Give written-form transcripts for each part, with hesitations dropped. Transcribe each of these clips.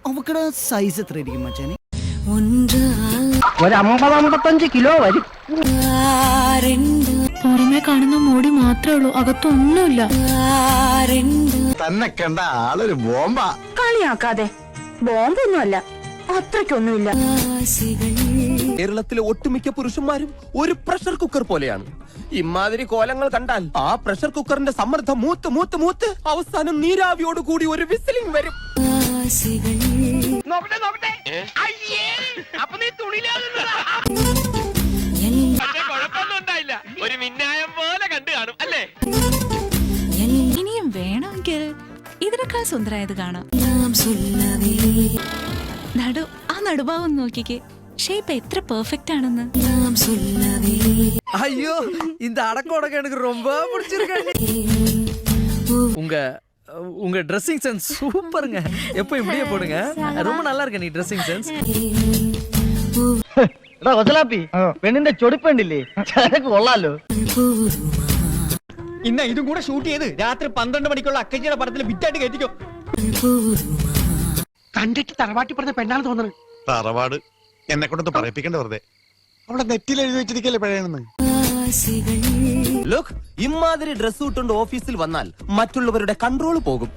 അവക്കടെ size എത്ര ആയിരിക്കും മച്ചാനെ? 50-55 കിലോ വരും. പുറമെ കാണുന്ന മോടി മാത്രമേ ഉള്ളൂ, അകത്തൊന്നുമില്ല. തന്നെ കണ്ട ആളൊരു ബോംബാ. കളിയാക്കാതെ, ബോംബൊന്നുമല്ല, അത്രയ്ക്കൊന്നുമില്ല. കേരളത്തിലെ ഒട്ടുമിക്ക പുരുഷന്മാരും ഒരു പ്രഷർ കുക്കർ പോലെയാണ്. ഇമാതിരി കോലങ്ങൾ കണ്ടാൽ ആ പ്രഷർ കുക്കറിന്റെ സമ്മർദ്ദം മൂത്ത് മൂത്ത് മൂത്ത് അവസാനം നീരാവിയോട് കൂടി ഒരു വിസിലിംഗ് വരും. ഒരു മിന്നായം പോലെ കണ്ടു കാണും അല്ലേ? ഇനിയും വേണമെങ്കിൽ ഇതിനേക്കാൾ സുന്ദരായത് കാണാം. നടുഭാവം നോക്കിക്കേ, ഷേപ്പ് എത്ര പെർഫെക്റ്റ് ആണെന്ന്. ஐயோ இந்த அடக்கோடக்க எனக்கு ரொம்ப பிடிச்சிருக்கு. உங்க ட்ரெஸ்ஸிங் சென்ஸ் சூப்பருங்க. எப்போ இப்படியே போடுங்க, ரொம்ப நல்லா இருக்கு நீ ட்ரெஸ்ஸிங் சென்ஸ். എടാ കൊച്ചലാപ്പി, പെണ്ണിന്റെ ചൊടിപ്പുണ്ടില്ലേ, ചരക്ക് കൊള്ളാലോ. ഇന്ന ഇതും കൂടെ ഷൂട്ട് ചെയ്ത് രാത്രി 12 മണിക്കുള്ള അക്കച്ചിയുടെ പടത്തിൽ വിറ്റായിട്ട് കയറ്റിക്കോ. കണ്ടിട്ട് തറവാട്ടി പറഞ്ഞ പെണ്ണാണ് തോന്നുന്നത്. തറവാട് എന്നെ കൊണ്ടൊന്ന് പറയിപ്പിക്കണ്ട വെറുതെ. അവിടെ നെറ്റിൽ എഴുതി വെച്ചിരിക്കല്ലേ പഴയണെന്ന്. ലുക്ക്, ഇമാതിരി ഡ്രസ് ഇട്ടുകൊണ്ട് ഓഫീസിൽ വന്നാൽ മറ്റുള്ളവരുടെ കൺട്രോൾ പോകും.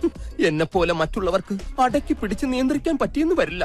എന്നെ പോലെ മറ്റുള്ളവർക്ക് അടക്കി പിടിച്ച് നിയന്ത്രിക്കാൻ പറ്റിയെന്ന് വരില്ല.